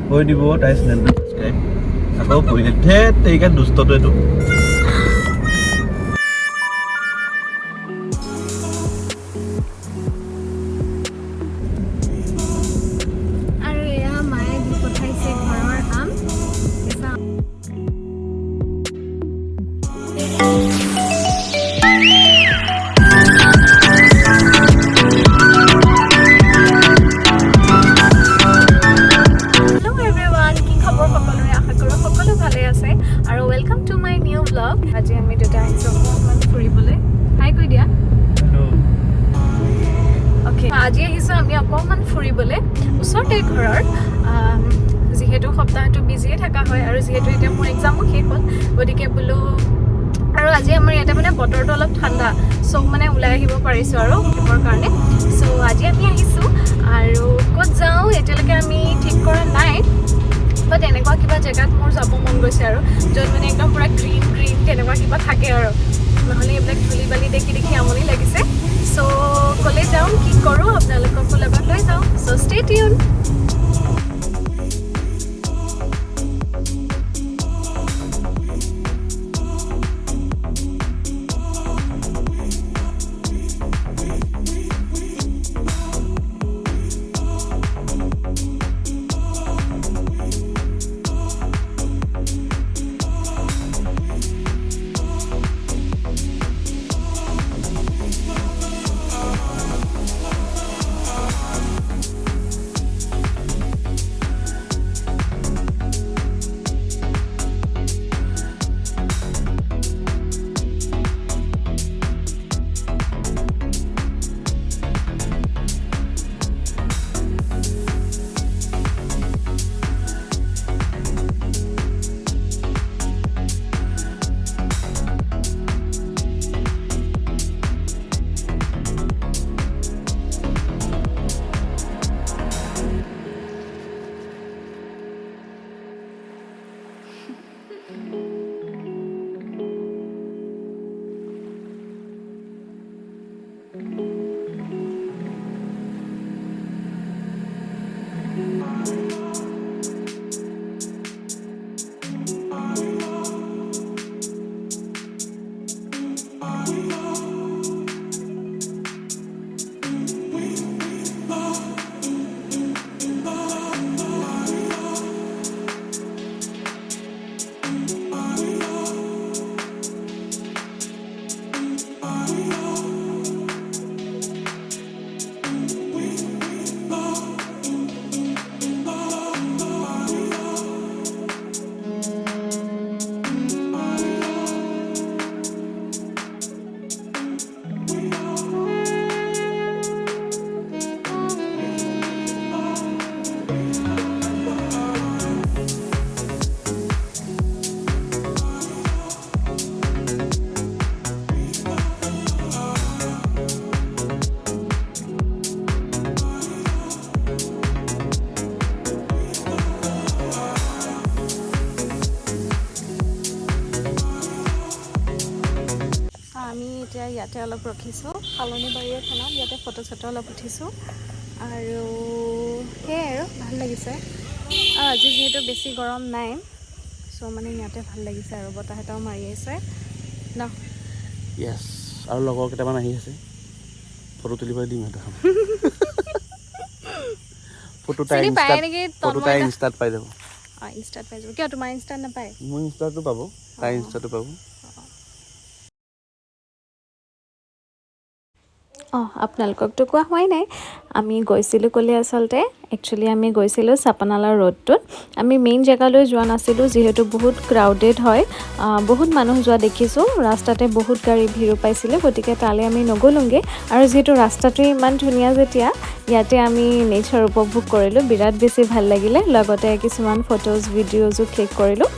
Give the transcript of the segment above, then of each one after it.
কৈ দিব তাই চেনেলটো ছাবস্ক্ৰাইব আকৌ কৰিলে ধেত এইকা দুষ্টটো এইটো আৰু এয়া মায়ে দি পঠাইছে ঘৰৰ আম কেঁচা আজি আমি দুটা আহিছোঁ অকণমান ফুৰিবলৈ হাই কৈ দিয়া অ'কে আজি আহিছোঁ আমি অকণমান ফুৰিবলৈ ওচৰতে ঘৰৰ যিহেতু সপ্তাহটো বিজিয়ে থকা হয় আৰু যিহেতু এতিয়া মোৰ এক্সামো শেষ হ'ল গতিকে বোলো আৰু আজি আমাৰ ইয়াতে মানে বতৰটো অলপ ঠাণ্ডা চ' মানে ওলাই আহিব পাৰিছোঁ আৰু সেইবোৰ কাৰণে চ' আজি আমি আহিছোঁ আৰু ক'ত যাওঁ এতিয়ালৈকে আমি ঠিক কৰা নাই বাট এনেকুৱা কিবা জেগাত মোৰ যাব মন গৈছে আৰু য'ত মানে একদম পুৰা গ্ৰীণ গ্ৰীণ তেনেকুৱা কিবা থাকে আৰু নহ'লে এইবিলাক ধূলি বালি দেখি দেখি আমনি লাগিছে চ' ক'লে যাওঁ কি কৰোঁ আপোনালোককো লগত লৈ যাওঁ চ' ষ্টে টিউন এতিয়া ইয়াতে অলপ ৰখিছোঁ কালনী বাৰীৰ খানাত ইয়াতে ফটো চটো অলপ উঠিছোঁ আৰু সেয়াই আৰু ভাল লাগিছে আৰু আজি যিহেতু বেছি গৰম নাই চ' মানে ইয়াতে ভাল লাগিছে আৰু বতাহ এটাও মাৰি আছে ন য়েছ আৰু লগৰ কেইটামান আহি আছে ফটো তুলিব দিম সিহঁতক ফটো তাই ইনষ্টাত পাই যাব ইনষ্টাত পাই যাব কিয় তোমাৰ ইনষ্টাত নাপায় মোৰ ইনষ্টাটো পাব তাই ইনষ্টাটো পাব আপোনালোককতো কোৱা হোৱাই নাই আমি গৈছিলোঁ ক'লে আচলতে একচুৱেলি আমি গৈছিলোঁ চাপানালা ৰোডটোত আমি মেইন জেগালৈ যোৱা নাছিলোঁ যিহেতু বহুত ক্ৰাউডেড হয় বহুত মানুহ যোৱা দেখিছোঁ ৰাস্তাতে বহুত গাড়ী ভিৰো পাইছিলোঁ গতিকে তালৈ আমি নগ'লোঁগৈ আৰু যিহেতু ৰাস্তাটো ইমান ধুনীয়া যেতিয়া ইয়াতে আমি নেচাৰ উপভোগ কৰিলোঁ বিৰাট বেছি ভাল লাগিলে লগতে কিছুমান ফটোজ ভিডিঅ'জো ক্লিক কৰিলোঁ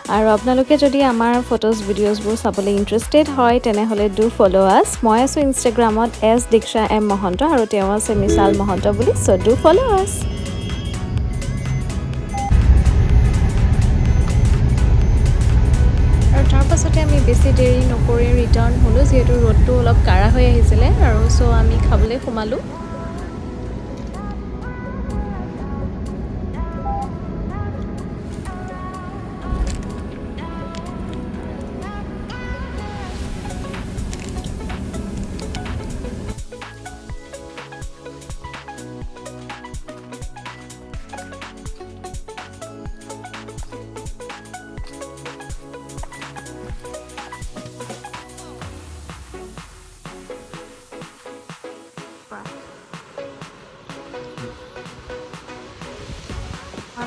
আৰু আপোনালোকে যদি আমাৰ ফটোজ ভিডিঅ'জবোৰ চাবলৈ ইণ্টাৰেষ্টেড হয় তেনেহ'লে ডু ফ'ল' আছ মই আছোঁ ইনষ্টাগ্ৰামত দিক্ষা এম মহন্ত আৰু তেওঁ আছে মিছাল মহন্ত বুলি চ' ডু ফ'ল' আছ আৰু তাৰপাছতে আমি বেছি দেৰি নকৰি ৰিটাৰ্ণ হ'লোঁ যিহেতু ৰ'দটো অলপ কাঢ়া হৈ আহিছিলে আৰু চ' আমি খাবলৈ সোমালোঁ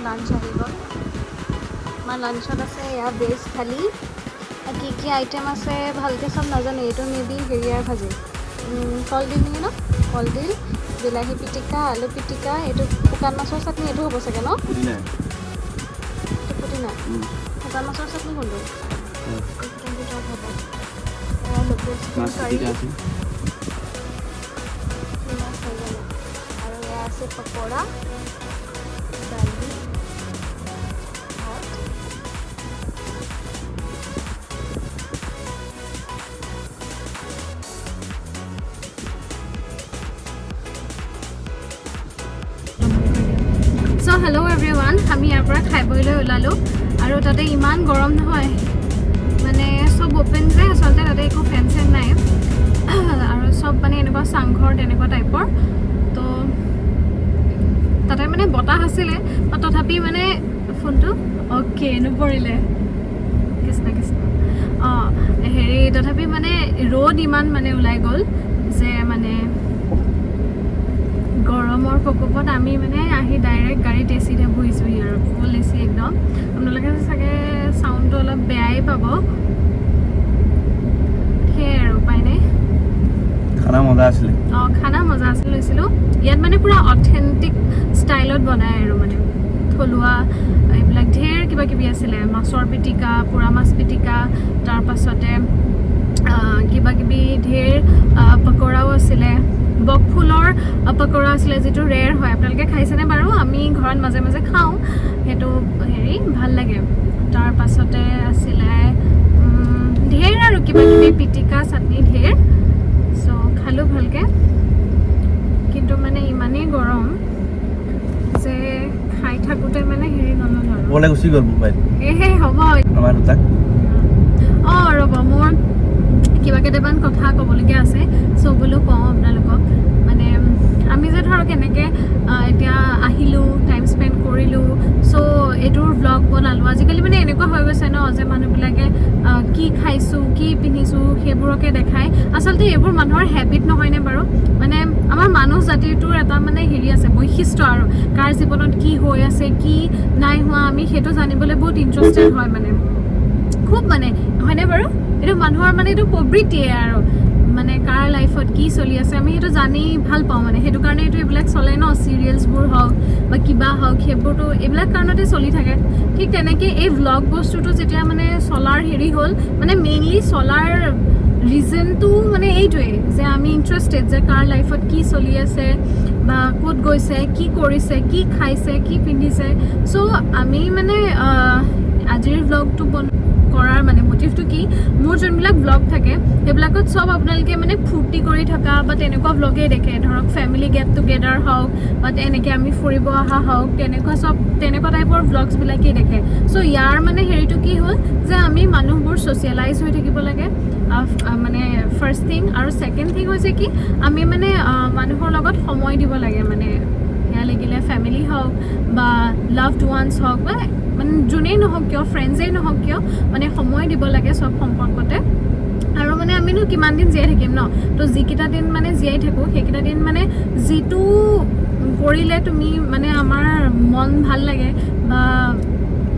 লাঞ্চ আহি গ'ল আমাৰ লাঞ্চত আছে এয়া ভেজ থালি কি কি আইটেম আছে ভালকৈ চব নাজানো এইটো মেবি হেৰিয়াৰ ভাজি কলডিল নেকি ন কলডিল বিলাহী পিটিকা আলু পিটিকা এইটো শুকান মাছৰ চাটনি এইটো হ'ব চাগে ন পুদিনা শুকান মাছৰ চাটনি কোনটো আৰু এয়া আছে পকৰা দালি চ' হেল্ল' এভৰিৱান আমি ইয়াৰ পৰা খাই বৈ ওলালোঁ আৰু তাতে ইমান গৰম নহয় মানে চব অ'পেন যে আচলতে তাতে একো ফেন চেন নাই আৰু চব মানে এনেকুৱা চাংঘৰ তেনেকুৱা টাইপৰ তো তাতে মানে বতাহ আছিলে তথাপি মানে ফোনটো অ'কে নপৰিলে কৃষ্ণ কৃষ্ণ অঁ হেৰি তথাপি মানে ৰ'দ ইমান মানে ওলাই গ'ল যে মানে গৰমৰ প্ৰকোপত আমি মানে আহি ডাইৰেক্ট গাড়ীত এচিতে বহিছোঁহি আৰু ফুল এচি একদম আপোনালোকে চাগে চাউণ্ডটো অলপ বেয়াই পাব সেয়াই আৰু উপায় নাই খানা মজা আছিলে অঁ খানা মজা আছিল লৈছিলোঁ ইয়াত মানে পূৰা অথেণ্টিক ষ্টাইলত বনায় আৰু মানে থলুৱা এইবিলাক ঢেৰ কিবা কিবি আছিলে মাছৰ পিটিকা পোৰা মাছ পিটিকা তাৰপাছতে কিবা কিবি ঢেৰ পকৰাও আছিলে বকফুলৰ পকৰা আছিলে যিটো ৰেয়াৰ হয় আপোনালোকে খাইছেনে বাৰু আমি ঘৰত মাজে মাজে খাওঁ সেইটো হেৰি ভাল লাগে তাৰপাছতে আছিলে ঢেৰ আৰু কিবা কিবি পিটিকা চাটনি ঢেৰ চ' খালোঁ ভালকৈ কিন্তু মানে ইমানেই গৰম যে খাই থাকোঁতে মানে হেৰি নল'লোঁ আৰু ওলাই গুচি গ'ল মোবাইল এহে হ'ব আমাৰ দুটাক অঁ ৰ'ব মোৰ কিবা কেইটামান কথা ক'বলগীয়া আছে চ' বোলো কওঁ আপোনালোকক মানে আমি যে ধৰক এনেকৈ এতিয়া আহিলোঁ টাইম স্পেণ্ড কৰিলোঁ চ' এইটোৰ ব্লগ বনালোঁ আজিকালি মানে এনেকুৱা হৈ গৈছে ন যে মানুহবিলাকে কি খাইছোঁ কি পিন্ধিছোঁ সেইবোৰকে দেখায় আচলতে এইবোৰ মানুহৰ হেবিট নহয়নে বাৰু মানে আমাৰ মানুহ জাতিটোৰ এটা মানে হেৰি আছে বৈশিষ্ট্য আৰু কাৰ জীৱনত কি হৈ আছে কি নাই হোৱা আমি সেইটো জানিবলৈ বহুত ইণ্টাৰেষ্টেড হয় মানে খুব মানে হয়নে বাৰু এইটো মানুহৰ মানে এইটো প্ৰবৃত্তিয়ে আৰু মানে কাৰ লাইফত কি চলি আছে আমি সেইটো জানি ভাল পাওঁ মানে সেইটো কাৰণে এইটো এইবিলাক চলে ন চিৰিয়েলছবোৰ হওক বা কিবা হওক সেইবোৰতো এইবিলাক কাৰণতে চলি থাকে ঠিক তেনেকৈ এই ভ্লগ বস্তুটো যেতিয়া মানে চলাৰ হেৰি হ'ল মানে মেইনলি চলাৰ ৰিজনটো মানে এইটোৱেই যে আমি ইণ্টাৰেষ্টেড যে কাৰ লাইফত কি চলি আছে বা ক'ত গৈছে কি কৰিছে কি খাইছে কি পিন্ধিছে চ' আমি মানে আজিৰ ভ্লগটো কৰাৰ মানে মটিভটো কি মোৰ যোনবিলাক ব্লগ থাকে সেইবিলাকত চব আপোনালোকে মানে ফূৰ্তি কৰি থকা বা তেনেকুৱা ব্লগেই দেখে ধৰক ফেমিলি গেট টুগেডাৰ হওক বা তেনেকৈ আমি ফুৰিব অহা হওক তেনেকুৱা টাইপৰ ব্লগছবিলাকেই দেখে চ' ইয়াৰ মানে হেৰিটো কি হ'ল যে আমি মানুহবোৰ ছ'চিয়েলাইজ হৈ থাকিব লাগে মানে ফাৰ্ষ্ট থিং আৰু ছেকেণ্ড থিং হৈছে কি আমি মানে মানুহৰ লগত সময় দিব লাগে মানে সেয়া লাগিলে ফেমিলি হওক বা লাভড ওৱানছ হওক বা মানে যোনেই নহওক কিয় ফ্ৰেণ্ডছেই নহওক কিয় মানে সময় দিব লাগে চব সম্পৰ্কতে আৰু মানে আমিনো কিমান দিন জীয়াই থাকিম ন তো যিকেইটা দিন মানে জীয়াই থাকোঁ সেইকেইটা দিন মানে যিটো কৰিলে তুমি মানে আমাৰ মন ভাল লাগে বা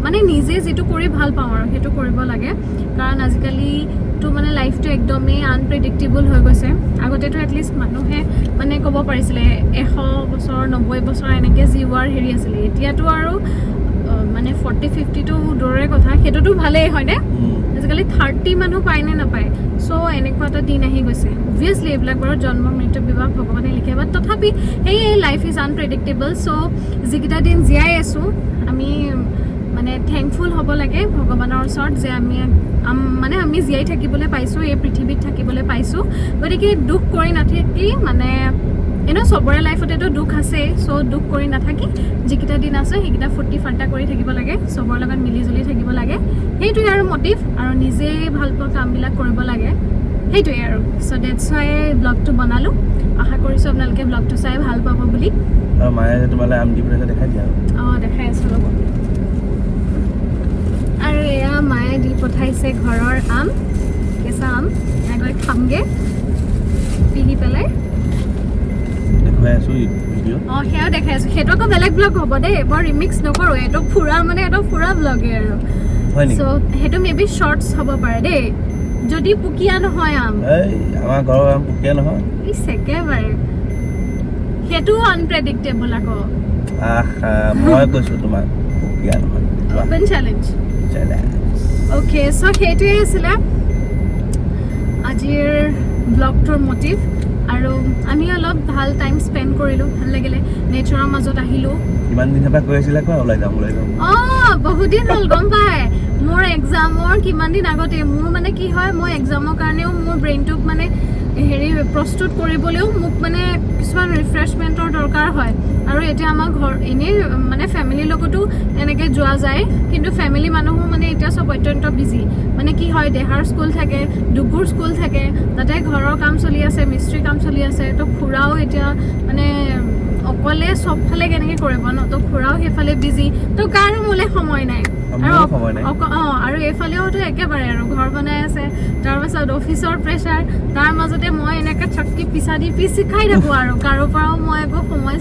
মানে নিজে যিটো কৰি ভাল পাওঁ আৰু সেইটো কৰিব লাগে কাৰণ আজিকালিতো মানে লাইফটো একদমেই আনপ্ৰেডিক্টেবল হৈ গৈছে আগতেতো এটলিষ্ট মানুহে মানে ক'ব পাৰিছিলে 100 বছৰ 90 বছৰ এনেকৈ জীওৱাৰ হেৰি আছিলে এতিয়াতো আৰু মানে 40-50 টো দূৰৰে কথা সেইটোতো ভালেই হয়নে আজিকালি 30 মানুহ পায় নে নাপায় সো এনেকুৱা এটা দিন আহি গৈছে অবভিয়াছলি এইবিলাক বাৰু জন্ম মৃত্যু বিবাহ ভগৱানে লিখে বাট তথাপি এই লাইফ ইজ আনপ্ৰেডিক্টেবল সো যিকেইটা দিন জীয়াই আছোঁ আমি মানে থেংকফুল হ'ব লাগে ভগৱানৰ ওচৰত যে আমি জীয়াই থাকিবলৈ পাইছোঁ এই পৃথিৱীত থাকিবলৈ পাইছোঁ গতিকে দুখ কৰি নাথাকি মানে সবৰে লাইফতেতো দুখ আছে সো দুখ কৰি নাথাকি যিকেইটা দিন আছে সেইকেইটা ফূৰ্তি ফাৰ্তা কৰি থাকিব লাগে সবৰ লগত মিলি জুলি থাকিব লাগে সেইটোৱে আৰু মটিভ আৰু নিজে ভাল পোৱা কামবিলাক কৰিব লাগে সেইটোৱে আৰু সো ডেটছ ৱাই ব্লগটো বনালোঁ আশা কৰিছোঁ আপোনালোকে ব্লগটো চাই ভাল পাব বুলি আৰু মায়ে তোমালৈ আম দি পঠাইছে দেখাই দিয়া দেখাই আছোঁ ৰ'ব আৰু এয়া মায়ে দি পঠাইছে ঘৰৰ আম কেঁচা আম গৈ খামগৈ পিহি পেলাই দেখাই আছোঁ ভিডিঅ' সেয়াও দেখাই আছোঁ সেইটো আকৌ বেলেগ ব্লগ হ'ব দেই বৰ ৰিমিক্স নকৰোঁ এইটো ফুৰা ব্লগে আৰু চ' সেইটো মেবি শ্বৰ্টছ হ'ব পাৰে দেই যদি পুকীয়া নহয় আম আমাৰ ঘৰৰ আম পুকীয়া নহয় একেবাৰে সেইটো আনপ্ৰেডিক্টেবল আকৌ মই কৈছোঁ তোমাক পুকীয়া নহয় অপেন চেলেঞ্জ অ'কে চ' সেইটোৱে আছিলে আজিৰ ব্লগটোৰ মটিভ আৰু আমি অলপ ভাল টাইম স্পেণ্ড কৰিলোঁ ভাল লাগিলে নেচাৰৰ মাজত আহিলোঁ কিমান দিনৰ পৰা কৈ আছিলে কোৱা ওলাই যাম বহুত দিন হ'ল গম পায় মোৰ এক্সামৰ কিমান দিন আগতে মোৰ মানে কি হয় মই এক্সামৰ কাৰণেও মোৰ ব্ৰেইনটোক মানে প্ৰস্তুত কৰিবলৈও মোক মানে কিছুমান ৰিফ্ৰেছমেণ্টৰ দৰকাৰ হয় আৰু এতিয়া আমাৰ ঘৰ এনেই মানে ফেমিলিৰ লগতো এনেকৈ যোৱা যায় কিন্তু ফেমিলি মানুহো মানে এতিয়া চব অত্যন্ত বিজি মানে কি হয় দেহাৰ স্কুল থাকে ডুগুৰ স্কুল থাকে তাতে ঘৰৰ কাম চলি আছে মিস্ত্ৰী কাম চলি আছে তো খুৰাও এতিয়া মানে অকলে চবফালে কেনেকৈ কৰিব ন তো খুৰাও সেইফালে বিজি তো কাৰো মোলৈ সময় নাই আৰু এইফালেওতো একেবাৰে আৰু ঘৰ বনাই আছে তাৰপাছত অফিচৰ প্ৰেছাৰ তাৰ মাজতে মই এনেকৈ চকী পিছি খাই থাকোঁ আৰু কাৰো পৰাও মই একো সময়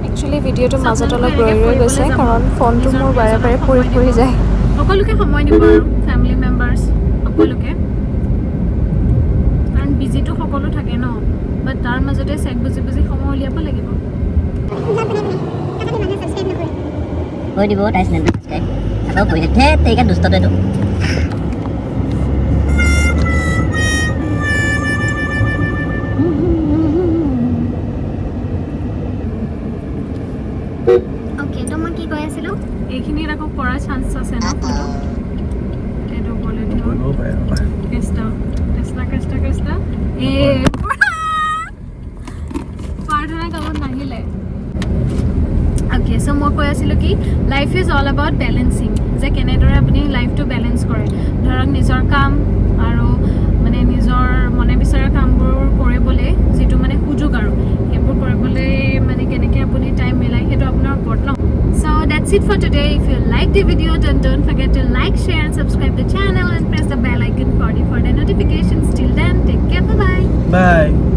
একচুৱেলি ভিডিঅ'টো মাজত অলপ ৰৈ গৈছে কাৰণ ফোনটো মোৰ বাৰে বাৰে পৰি যায় সকলোকে সময় দিব আৰু ফেমিলি মেম্বাৰ্ছ সকলোকে কাৰণ বিজিটো সকলো থাকে ন বাট তাৰ মাজতে চেক বুজি সময় উলিয়াব লাগিব কৈ দিব তাই চেনেলটো ছাবস্ক্ৰাইব আকৌ কৈ দে তেইকা দুষ্টটো এইটো অ'কে তো মই কি কৈ আছিলোঁ এইখিনিত আকৌ কৰাৰ চান্স আছে ন ফটো এইটো ক'লে কেষ্টা প্ৰাৰ্থনা কামত নাহিলে অ'কে চ' মই কৈ আছিলোঁ কি life is all about balancing যে কেনেদৰে আপুনি লাইফটো বেলেঞ্চ কৰে ধৰক নিজৰ কাম আৰু মানে নিজৰ মনে বিচৰা কামবোৰ কৰিবলৈ যিটো মানে সুযোগ আৰু সেইবোৰ কৰিবলৈ মানে কেনেকৈ আপুনি টাইম মিলাই সেইটো আপোনাৰ ওপৰত ন So that's it for today. If you like the video, then don't forget to like, share and subscribe the channel and press the bell icon for the further notifications. Till then, take care. Bye-bye. Bye.